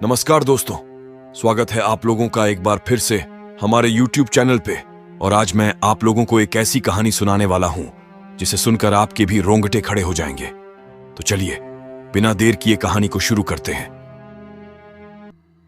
नमस्कार दोस्तों, स्वागत है आप लोगों का एक बार फिर से हमारे YouTube चैनल पे। और आज मैं आप लोगों को एक ऐसी कहानी सुनाने वाला हूं जिसे सुनकर आपके भी रोंगटे खड़े हो जाएंगे। तो चलिए बिना देर किए कहानी को शुरू करते हैं।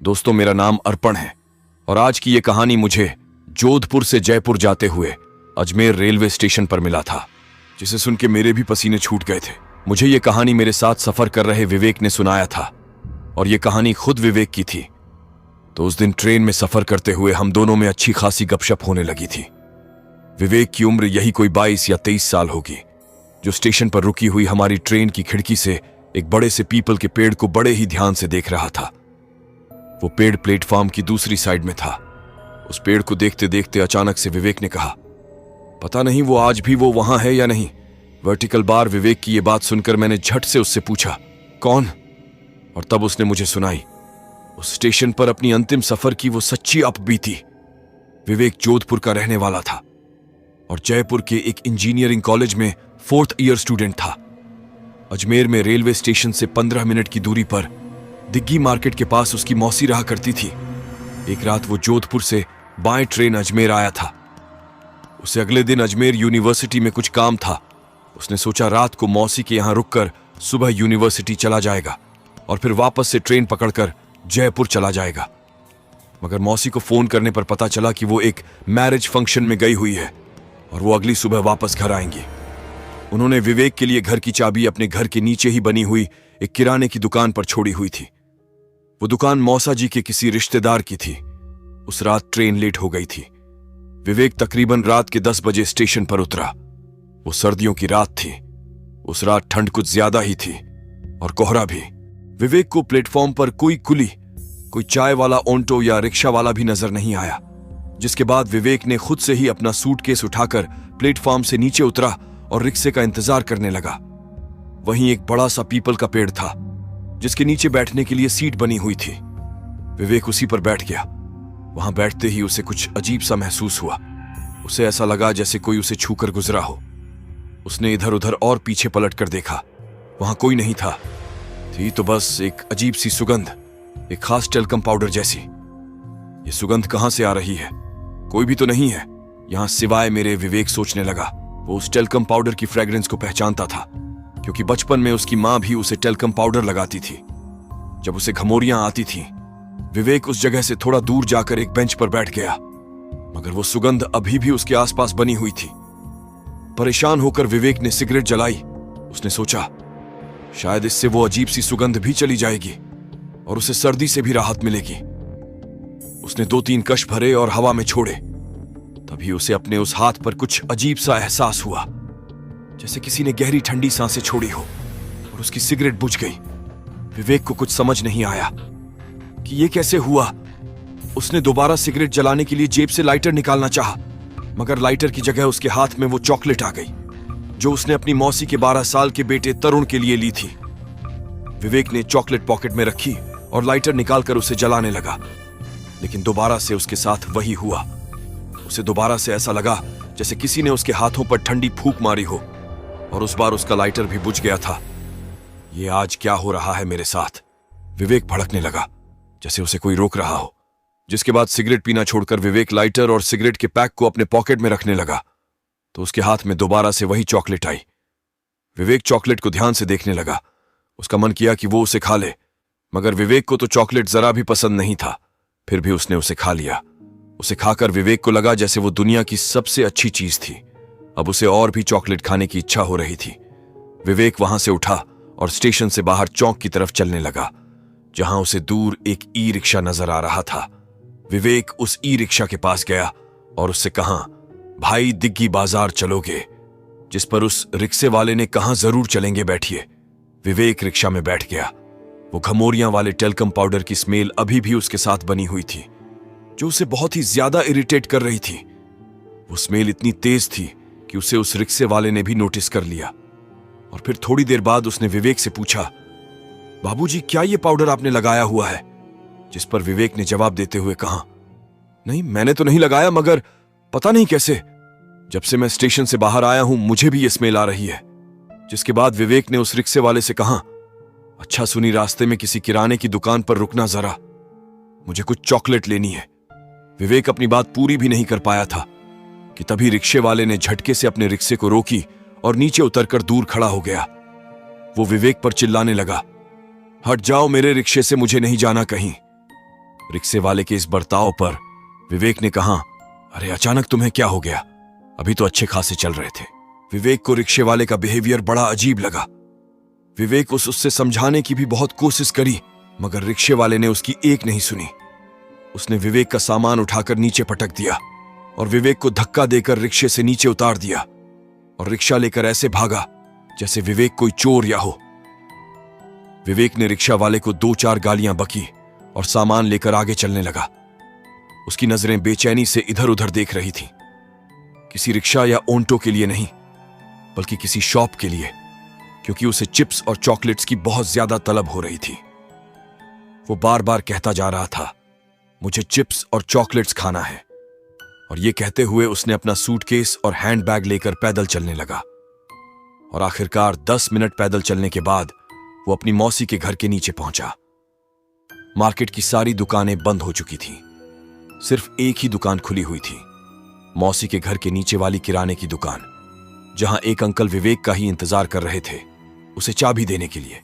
दोस्तों, मेरा नाम अर्पण है और आज की ये कहानी मुझे जोधपुर से जयपुर जाते हुए अजमेर रेलवे स्टेशन पर मिला था, जिसे सुन के मेरे भी पसीने छूट गए थे। मुझे ये कहानी मेरे साथ सफर कर रहे विवेक ने सुनाया था और ये कहानी खुद विवेक की थी। तो उस दिन ट्रेन में सफर करते हुए हम दोनों में अच्छी खासी गपशप होने लगी थी। विवेक की उम्र यही कोई 22 या 23 साल होगी, जो स्टेशन पर रुकी हुई हमारी ट्रेन की खिड़की से एक बड़े से पीपल के पेड़ को बड़े ही ध्यान से देख रहा था। वो पेड़ प्लेटफॉर्म की दूसरी साइड में था। उस पेड़ को देखते देखते अचानक से विवेक ने कहा, पता नहीं वो आज भी वो वहां है या नहीं। वर्टिकल बार विवेक की ये बात सुनकर मैंने झट से उससे पूछा, कौन? और तब उसने मुझे सुनाई उस स्टेशन पर अपनी अंतिम सफर की वो सच्ची अपबीती। विवेक जोधपुर का रहने वाला था और जयपुर के एक इंजीनियरिंग कॉलेज में 4th ईयर स्टूडेंट था। अजमेर में रेलवे स्टेशन से 15 मिनट की दूरी पर दिग्गी मार्केट के पास उसकी मौसी रहा करती थी। एक रात वो जोधपुर से बाएं ट्रेन अजमेर आया था। उसे अगले दिन अजमेर यूनिवर्सिटी में कुछ काम था। उसने सोचा रात को मौसी के यहां रुककर सुबह यूनिवर्सिटी चला जाएगा और फिर वापस से ट्रेन पकड़कर जयपुर चला जाएगा। मगर मौसी को फोन करने पर पता चला कि वो एक मैरिज फंक्शन में गई हुई है और वो अगली सुबह वापस घर आएंगी। उन्होंने विवेक के लिए घर की चाबी अपने घर के नीचे ही बनी हुई एक किराने की दुकान पर छोड़ी हुई थी। वो दुकान मौसा जी के किसी रिश्तेदार की थी। उस रात ट्रेन लेट हो गई थी। विवेक तकरीबन रात के 10 बजे स्टेशन पर उतरा। वो सर्दियों की रात थी। उस रात ठंड कुछ ज्यादा ही थी और कोहरा भी। विवेक को प्लेटफॉर्म पर कोई कुली, कोई चाय वाला ऑन्टो या रिक्शा वाला भी नजर नहीं आया। जिसके बाद विवेक ने खुद से ही अपना सूटकेस उठाकर प्लेटफॉर्म से नीचे उतरा और रिक्शे का इंतजार करने लगा। वहीं एक बड़ा सा पीपल का पेड़ था जिसके नीचे बैठने के लिए सीट बनी हुई थी। विवेक उसी पर बैठ गया। वहां बैठते ही उसे कुछ अजीब सा महसूस हुआ। उसे ऐसा लगा जैसे कोई उसे छूकर गुजरा हो। उसने इधर उधर और पीछे पलट कर देखा। वहां कोई नहीं था। थी तो बस एक अजीब सी सुगंध, एक खास टेल्कम पाउडर जैसी। ये सुगंध कहां से आ रही है? कोई भी तो नहीं है यहां सिवाय मेरे। विवेक सोचने लगा। वो उस टेल्कम पाउडर की फ्रेग्रेंस को पहचानता था, क्योंकि बचपन में उसकी मां भी उसे टेल्कम पाउडर लगाती थी जब उसे घमोरियां आती थीं। विवेक उस जगह से थोड़ा दूर जाकर एक बेंच पर बैठ गया, मगर वो सुगंध अभी भी उसके आसपास बनी हुई थी। परेशान होकर विवेक ने सिगरेट जलाई। उसने सोचा शायद इससे वो अजीब सी सुगंध भी चली जाएगी और उसे सर्दी से भी राहत मिलेगी। उसने 2-3 कश भरे और हवा में छोड़े। तभी उसे अपने उस हाथ पर कुछ अजीब सा एहसास हुआ, जैसे किसी ने गहरी ठंडी सांसें छोड़ी हो, और उसकी सिगरेट बुझ गई। विवेक को कुछ समझ नहीं आया कि ये कैसे हुआ। उसने दोबारा सिगरेट जलाने के लिए जेब से लाइटर निकालना चाहा, मगर लाइटर की जगह उसके हाथ में वो चॉकलेट आ गई जो उसने अपनी मौसी के 12 साल के बेटे तरुण के लिए ली थी। विवेक ने चॉकलेट पॉकेट में रखी और लाइटर निकालकर उसे जलाने लगा, लेकिन दोबारा से उसके साथ वही हुआ। उसे दोबारा से ऐसा लगा जैसे किसी ने उसके हाथों पर ठंडी फूंक मारी हो, और उस बार उसका लाइटर भी बुझ गया था। ये आज क्या हो रहा है मेरे साथ? विवेक भड़कने लगा, जैसे उसे कोई रोक रहा हो। जिसके बाद सिगरेट पीना छोड़कर विवेक लाइटर और सिगरेट के पैक को अपने पॉकेट में रखने लगा, तो उसके हाथ में दोबारा से वही चॉकलेट आई। विवेक चॉकलेट को ध्यान से देखने लगा। उसका मन किया कि वो उसे खा ले, मगर विवेक को तो चॉकलेट जरा भी पसंद नहीं था। फिर भी उसने उसे खा लिया। उसे खाकर विवेक को लगा जैसे वो दुनिया की सबसे अच्छी चीज थी। अब उसे और भी चॉकलेट खाने की इच्छा हो रही थी। विवेक वहां से उठा और स्टेशन से बाहर चौक की तरफ चलने लगा, जहां उसे दूर एक ई रिक्शा नजर आ रहा था। विवेक उस ई रिक्शा के पास गया और उससे कहा, भाई दिग्गी बाजार चलोगे? जिस पर उस रिक्शे वाले ने कहा, जरूर चलेंगे, बैठिए। विवेक रिक्शा में बैठ गया। वो घमोरियां वाले टेल्कम पाउडर की स्मेल अभी भी उसके साथ बनी हुई थी, जो उसे बहुत ही ज्यादा इरिटेट कर रही थी। वो स्मेल इतनी तेज थी कि उसे उस रिक्शे वाले ने भी नोटिस कर लिया। और फिर थोड़ी देर बाद उसने विवेक से पूछा, बाबूजी क्या ये पाउडर आपने लगाया हुआ है? जिस पर विवेक ने जवाब देते हुए कहा, नहीं मैंने तो नहीं लगाया, मगर पता नहीं कैसे जब से मैं स्टेशन से बाहर आया हूं मुझे भी ये स्मेल आ रही है। जिसके बाद विवेक ने उस रिक्शे वाले से कहा, अच्छा सुनी रास्ते में किसी किराने की दुकान पर रुकना जरा। मुझे कुछ चॉकलेट लेनी है। विवेक अपनी बात पूरी भी नहीं कर पाया था कि तभी रिक्शे वाले ने झटके से अपने रिक्शे को रोकी और नीचे उतरकर दूर खड़ा हो गया। वो विवेक पर चिल्लाने लगा, हट जाओ मेरे रिक्शे से, मुझे नहीं जाना कहीं। रिक्शे वाले के इस बर्ताव पर विवेक ने कहा, अरे अचानक तुम्हें क्या हो गया? अभी तो अच्छे खासे चल रहे थे। विवेक को रिक्शे वाले का बिहेवियर बड़ा अजीब लगा। विवेक उससे समझाने की भी बहुत कोशिश करी, मगर रिक्शे वाले ने उसकी एक नहीं सुनी। उसने विवेक का सामान उठाकर नीचे पटक दिया और विवेक को धक्का देकर रिक्शे से नीचे उतार दिया और रिक्शा लेकर ऐसे भागा जैसे विवेक कोई चोर या हो। विवेक ने रिक्शा वाले को 2-4 गालियां बकी और सामान लेकर आगे चलने लगा। उसकी नजरें बेचैनी से इधर उधर देख रही थीं। किसी रिक्शा या ऑन्टो के लिए नहीं, बल्कि किसी शॉप के लिए, क्योंकि उसे चिप्स और चॉकलेट्स की बहुत ज्यादा तलब हो रही थी। वो बार बार कहता जा रहा था, मुझे चिप्स और चॉकलेट्स खाना है। और ये कहते हुए उसने अपना सूटकेस और हैंडबैग लेकर पैदल चलने लगा। और आखिरकार 10 मिनट पैदल चलने के बाद वो अपनी मौसी के घर के नीचे पहुंचा। मार्केट की सारी दुकानें बंद हो चुकी थीं। सिर्फ एक ही दुकान खुली हुई थी, मौसी के घर के नीचे वाली किराने की दुकान, जहां एक अंकल विवेक का ही इंतजार कर रहे थे, उसे चाबी देने के लिए।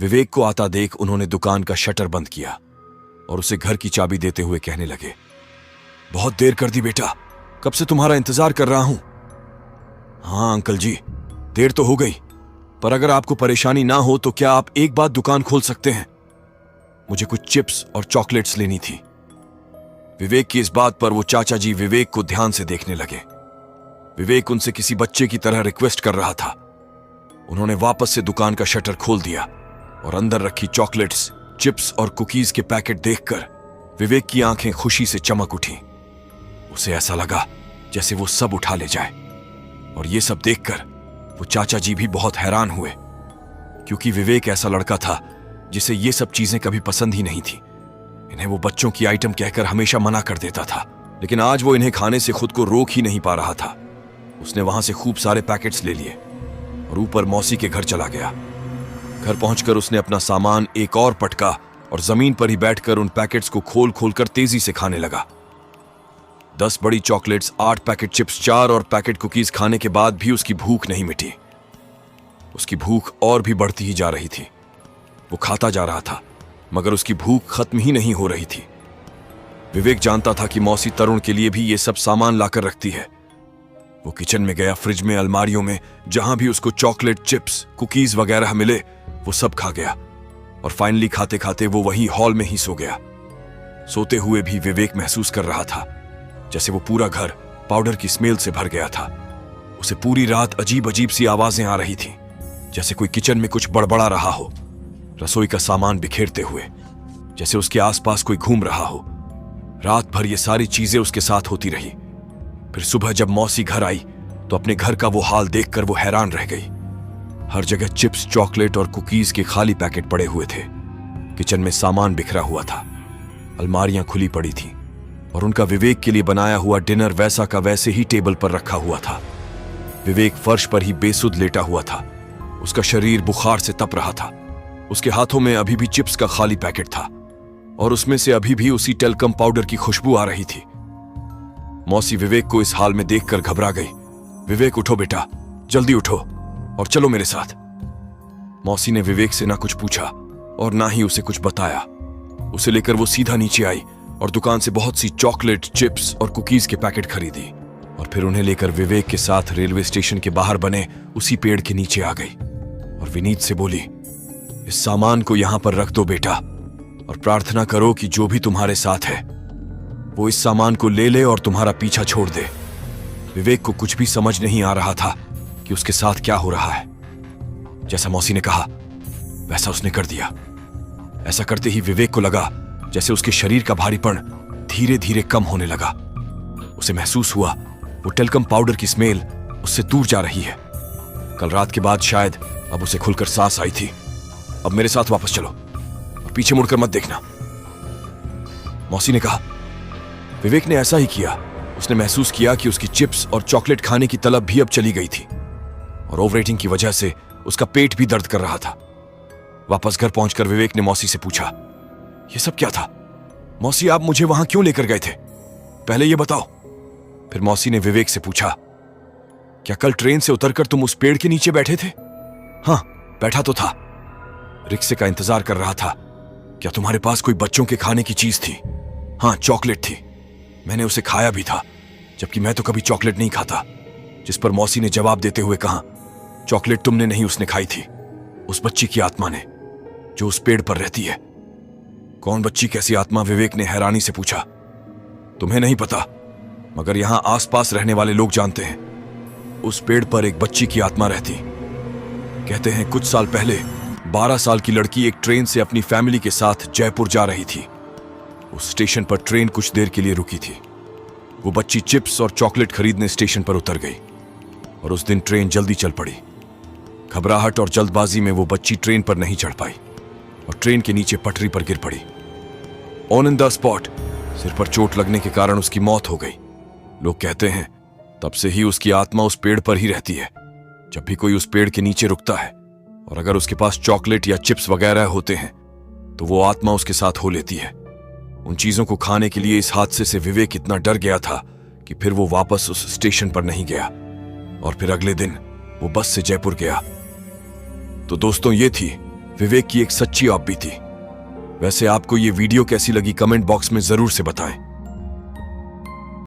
विवेक को आता देख उन्होंने दुकान का शटर बंद किया और उसे घर की चाबी देते हुए कहने लगे, बहुत देर कर दी बेटा, कब से तुम्हारा इंतजार कर रहा हूं। हाँ अंकल जी, देर तो हो गई, पर अगर आपको परेशानी ना हो तो क्या आप एक बार दुकान खोल सकते हैं? मुझे कुछ चिप्स और चॉकलेट्स लेनी थी। विवेक की इस बात पर वो चाचा जी विवेक को ध्यान से देखने लगे। विवेक उनसे किसी बच्चे की तरह रिक्वेस्ट कर रहा था। उन्होंने वापस से दुकान का शटर खोल दिया और अंदर रखी चॉकलेट्स, चिप्स और कुकीज के पैकेट देखकर विवेक की आंखें खुशी से चमक उठी। उसे ऐसा लगा जैसे वो सब उठा ले जाए। और ये सब देखकर वो चाचा जी भी बहुत हैरान हुए, क्योंकि विवेक ऐसा लड़का था जिसे ये सब चीजें कभी पसंद ही नहीं थी। इन्हें वो बच्चों की आइटम कहकर हमेशा मना कर देता था, लेकिन आज वो इन्हें खाने से खुद को रोक ही नहीं पा रहा था। उसने वहां से खूब सारे पैकेट्स ले लिए और ऊपर मौसी के घर चला गया। घर पहुंचकर उसने अपना सामान एक और पटका और जमीन पर ही बैठकर उन पैकेट्स को खोल खोल कर तेजी से खाने लगा। 10 बड़ी चॉकलेट्स, 8 पैकेट चिप्स, 4 और पैकेट कुकीज खाने के बाद भी उसकी भूख नहीं मिटी। उसकी भूख और भी बढ़ती ही जा रही थी। वो खाता जा रहा था, मगर उसकी भूख खत्म ही नहीं हो रही थी। विवेक जानता था कि मौसी तरुण के लिए भी ये सब सामान लाकर रखती है। वो किचन में गया, फ्रिज में, अलमारियों में, जहां भी उसको चॉकलेट, चिप्स, कुकीज वगैरह मिले वो सब खा गया। और फाइनली खाते खाते वो वहीं हॉल में ही सो गया। सोते हुए भी विवेक महसूस कर रहा था जैसे वो पूरा घर पाउडर की स्मेल से भर गया था। उसे पूरी रात अजीब अजीब सी आवाजें आ रही थीं, जैसे कोई किचन में कुछ बड़बड़ा रहा हो, रसोई का सामान बिखेरते हुए, जैसे उसके आसपास कोई घूम रहा हो। रात भर ये सारी चीजें उसके साथ होती रही। फिर सुबह जब मौसी घर आई तो अपने घर का वो हाल देखकर वो हैरान रह गई। हर जगह चिप्स, चॉकलेट और कुकीज के खाली पैकेट पड़े हुए थे। किचन में सामान बिखरा हुआ था, अलमारियां खुली पड़ी थीं और उनका विवेक के लिए बनाया हुआ डिनर वैसा का वैसे ही टेबल पर रखा हुआ था। विवेक फर्श पर ही बेसुध लेटा हुआ था। उसका शरीर बुखार से तप रहा था। उसके हाथों में अभी भी चिप्स का खाली पैकेट था और उसमें से अभी भी उसी टेल्कम पाउडर की खुशबू आ रही थी। मौसी विवेक को इस हाल में देखकर घबरा गई। विवेक उठो बेटा, जल्दी उठो और चलो मेरे साथ। मौसी ने विवेक से ना कुछ पूछा और ना ही उसे कुछ बताया। उसे लेकर वो सीधा नीचे आई और दुकान से बहुत सी चॉकलेट, चिप्स और कुकीज के पैकेट खरीदी और फिर उन्हें लेकर विवेक के साथ रेलवे स्टेशन के बाहर बने उसी पेड़ के नीचे आ गई और विनीत से बोली, इस सामान को यहां पर रख दो बेटा और प्रार्थना करो कि जो भी तुम्हारे साथ है वो इस सामान को ले ले और तुम्हारा पीछा छोड़ दे। विवेक को कुछ भी समझ नहीं आ रहा था कि उसके साथ क्या हो रहा है। जैसा मौसी ने कहा वैसा उसने कर दिया। ऐसा करते ही विवेक को लगा जैसे उसके शरीर का भारीपन धीरे धीरे कम होने लगा। उसे महसूस हुआ वो टेल्कम पाउडर की स्मेल उससे दूर जा रही है। कल रात के बाद शायद अब उसे खुलकर सांस आई थी। अब मेरे साथ वापस चलो और पीछे मुड़कर मत देखना, मौसी ने कहा। विवेक ने ऐसा ही किया। उसने महसूस किया कि उसकी चिप्स और चॉकलेट खाने की तलब भी अब चली गई थी और ओवर ईटिंग की वजह से उसका पेट भी दर्द कर रहा था। वापस घर पहुंचकर विवेक ने मौसी से पूछा, यह सब क्या था? मौसी, आप मुझे वहां क्यों लेकर गए थे? पहले ये बताओ। फिर मौसी ने विवेक से पूछा, क्या कल ट्रेन से उतरकर तुम उस पेड़ के नीचे बैठे थे? हाँ, बैठा तो था। रिक्शे का इंतजार कर रहा था। क्या तुम्हारे पास कोई बच्चों के खाने की चीज थी? हाँ, चॉकलेट थी। मैंने उसे खाया भी था, जबकि मैं तो कभी चॉकलेट नहीं खाता। जिस पर मौसी ने जवाब देते हुए कहा, चॉकलेट तुमने नहीं, उसने खाई थी, उस बच्ची की आत्मा ने, जो उस पेड़ पर रहती है। कौन बच्ची, कैसी आत्मा? विवेक ने हैरानी से पूछा। तुम्हें नहीं पता, मगर यहां आसपास रहने वाले लोग जानते हैं। उस पेड़ पर एक बच्ची की आत्मा रहती। कहते हैं कुछ साल पहले 12 साल की लड़की एक ट्रेन से अपनी फैमिली के साथ जयपुर जा रही थी। उस स्टेशन पर ट्रेन कुछ देर के लिए रुकी थी। वो बच्ची चिप्स और चॉकलेट खरीदने स्टेशन पर उतर गई और उस दिन ट्रेन जल्दी चल पड़ी। घबराहट और जल्दबाजी में वो बच्ची ट्रेन पर नहीं चढ़ पाई और ट्रेन के नीचे पटरी पर गिर पड़ी। ऑन इन द स्पॉट सिर पर चोट लगने के कारण उसकी मौत हो गई। लोग कहते हैं तब से ही उसकी आत्मा उस पेड़ पर ही रहती है। जब भी कोई उस पेड़ के नीचे रुकता है और अगर उसके पास चॉकलेट या चिप्स वगैरह होते हैं तो वो आत्मा उसके साथ हो लेती है। उन चीजों को खाने के लिए इस हादसे से विवेक इतना डर गया था कि फिर वो वापस उस स्टेशन पर नहीं गया और फिर अगले दिन वो बस से जयपुर गया। तो दोस्तों, ये थी विवेक की एक सच्ची आप बीती। वैसे आपको ये वीडियो कैसी लगी कमेंट बॉक्स में जरूर से बताएं।